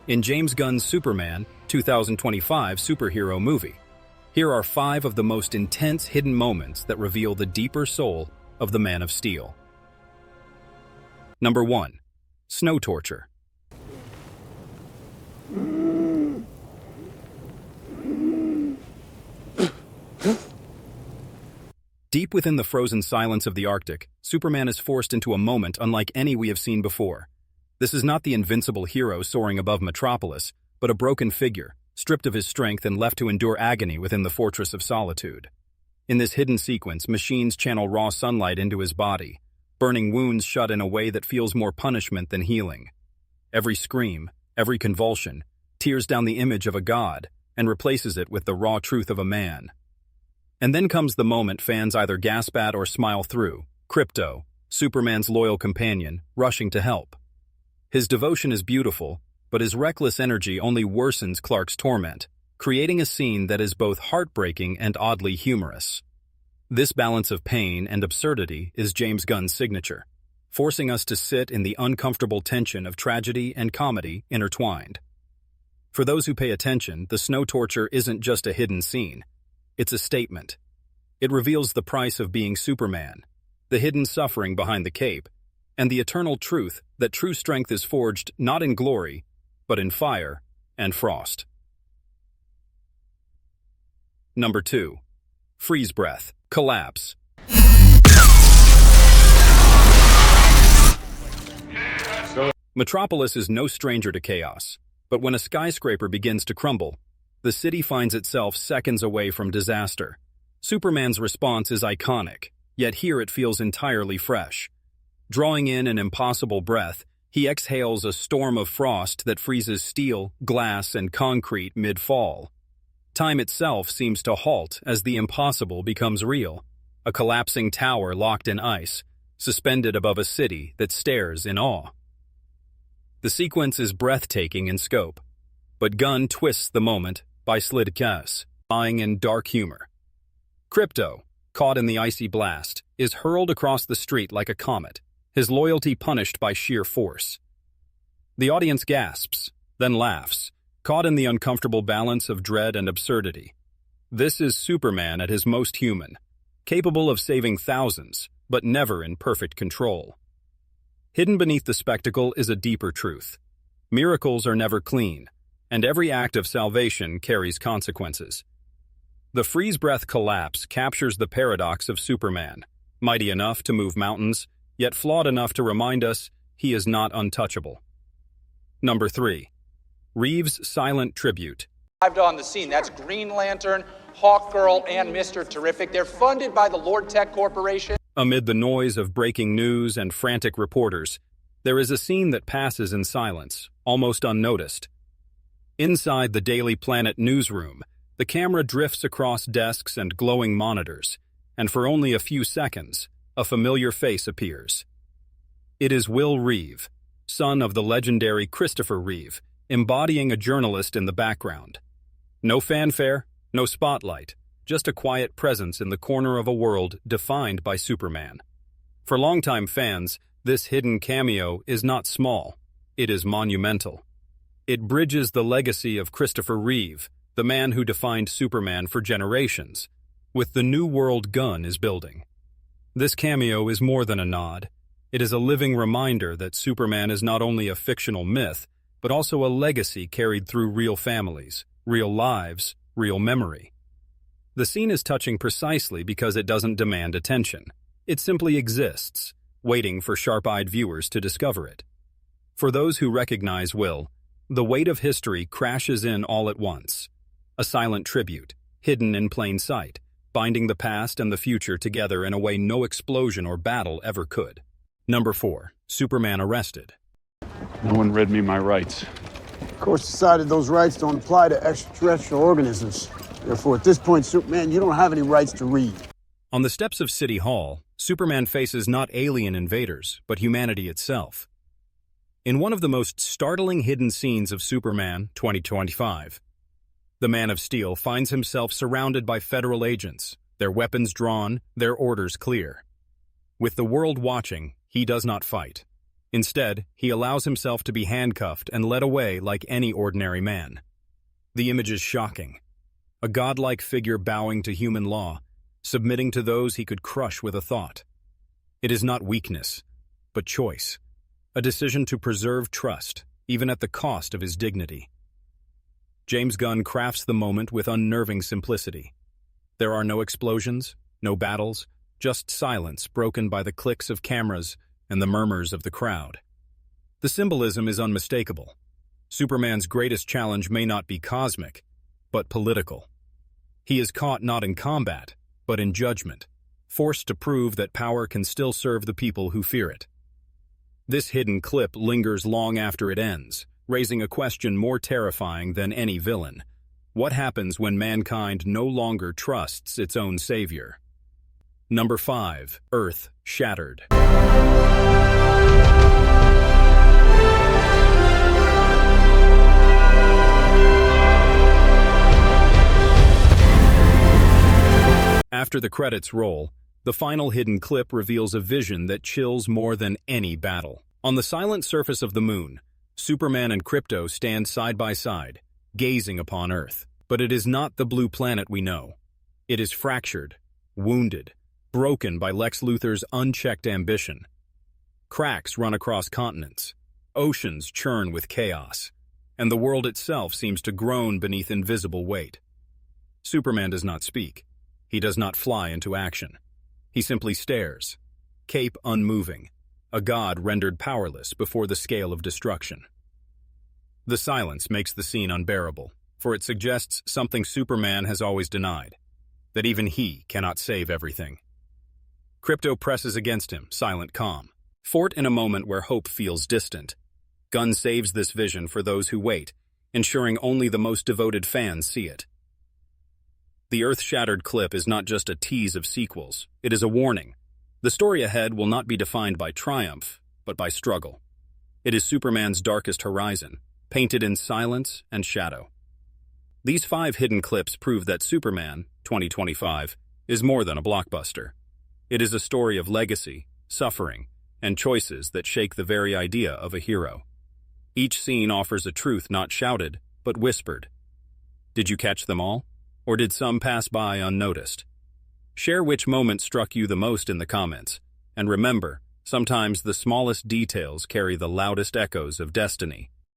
in James Gunn's Superman 2025 superhero movie. Here are 5 of the most intense hidden moments that reveal the deeper soul of the Man of Steel. Number 1. Snow torture. Deep within the frozen silence of the Arctic, Superman is forced into a moment unlike any we have seen before. This is not the invincible hero soaring above Metropolis, but a broken figure, stripped of his strength and left to endure agony within the Fortress of Solitude. In this hidden sequence, machines channel raw sunlight into his body, burning wounds shut in a way that feels more punishment than healing. Every scream, every convulsion, tears down the image of a god and replaces it with the raw truth of a man. And then comes the moment fans either gasp at or smile through: Krypto, Superman's loyal companion, rushing to help. His devotion is beautiful, but his reckless energy only worsens Clark's torment, creating a scene that is both heartbreaking and oddly humorous. This balance of pain and absurdity is James Gunn's signature, forcing us to sit in the uncomfortable tension of tragedy and comedy intertwined. For those who pay attention, the snow torture isn't just a hidden scene. It's a statement. It reveals the price of being Superman, the hidden suffering behind the cape, and the eternal truth that true strength is forged not in glory, but in fire and frost. Number 2. Freeze breath. Collapse. Metropolis is no stranger to chaos, but when a skyscraper begins to crumble, the city finds itself seconds away from disaster. Superman's response is iconic, yet here it feels entirely fresh. Drawing in an impossible breath, he exhales a storm of frost that freezes steel, glass, and concrete mid-fall. Time itself seems to halt as the impossible becomes real, a collapsing tower locked in ice, suspended above a city that stares in awe. The sequence is breathtaking in scope, but Gunn twists the moment by slidcast, lying in dark humor. Krypto, caught in the icy blast, is hurled across the street like a comet, his loyalty punished by sheer force. The audience gasps, then laughs, caught in the uncomfortable balance of dread and absurdity. This is Superman at his most human, capable of saving thousands, but never in perfect control. Hidden beneath the spectacle is a deeper truth. Miracles are never clean, and every act of salvation carries consequences. The freeze breath collapse captures the paradox of Superman, mighty enough to move mountains, yet flawed enough to remind us he is not untouchable. Number 3. Reeves' silent tribute. Arrived on the scene. That's Green Lantern, Hawkgirl, and Mr. Terrific. They're funded by the Lord Tech Corporation. Amid the noise of breaking news and frantic reporters, there is a scene that passes in silence, almost unnoticed. Inside the Daily Planet newsroom, the camera drifts across desks and glowing monitors, and for only a few seconds, a familiar face appears. It is Will Reeve, son of the legendary Christopher Reeve, embodying a journalist in the background. No fanfare, no spotlight, just a quiet presence in the corner of a world defined by Superman. For longtime fans, this hidden cameo is not small, it is monumental. It bridges the legacy of Christopher Reeve, the man who defined Superman for generations, with the new world Gunn is building. This cameo is more than a nod. It is a living reminder that Superman is not only a fictional myth, but also a legacy carried through real families, real lives, real memory. The scene is touching precisely because it doesn't demand attention. It simply exists, waiting for sharp-eyed viewers to discover it. For those who recognize Will, the weight of history crashes in all at once. A silent tribute, hidden in plain sight, binding the past and the future together in a way no explosion or battle ever could. Number 4. Superman arrested. No one read me my rights. Of course, decided those rights don't apply to extraterrestrial organisms. Therefore, at this point, Superman, you don't have any rights to read. On the steps of City Hall, Superman faces not alien invaders, but humanity itself. In one of the most startling hidden scenes of Superman 2025, the Man of Steel finds himself surrounded by federal agents, their weapons drawn, their orders clear. With the world watching, he does not fight. Instead, he allows himself to be handcuffed and led away like any ordinary man. The image is shocking. A godlike figure bowing to human law, submitting to those he could crush with a thought. It is not weakness, but choice. A decision to preserve trust, even at the cost of his dignity. James Gunn crafts the moment with unnerving simplicity. There are no explosions, no battles, just silence broken by the clicks of cameras and the murmurs of the crowd. The symbolism is unmistakable. Superman's greatest challenge may not be cosmic, but political. He is caught not in combat, but in judgment, forced to prove that power can still serve the people who fear it. This hidden clip lingers long after it ends, raising a question more terrifying than any villain. What happens when mankind no longer trusts its own savior? Number 5. Earth Shattered. After the credits roll, the final hidden clip reveals a vision that chills more than any battle. On the silent surface of the moon, Superman and Krypto stand side by side, gazing upon Earth. But it is not the blue planet we know. It is fractured, wounded, broken by Lex Luthor's unchecked ambition. Cracks run across continents, oceans churn with chaos, and the world itself seems to groan beneath invisible weight. Superman does not speak. He does not fly into action. He simply stares, cape unmoving, a god rendered powerless before the scale of destruction. The silence makes the scene unbearable, for it suggests something Superman has always denied, that even he cannot save everything. Krypto presses against him, silent calm. Fort in a moment where hope feels distant. Gunn saves this vision for those who wait, ensuring only the most devoted fans see it. The Earth-shattered clip is not just a tease of sequels, it is a warning. The story ahead will not be defined by triumph, but by struggle. It is Superman's darkest horizon, painted in silence and shadow. These 5 hidden clips prove that Superman, 2025, is more than a blockbuster. It is a story of legacy, suffering, and choices that shake the very idea of a hero. Each scene offers a truth not shouted, but whispered. Did you catch them all? Or did some pass by unnoticed? Share which moment struck you the most in the comments. And remember, sometimes the smallest details carry the loudest echoes of destiny.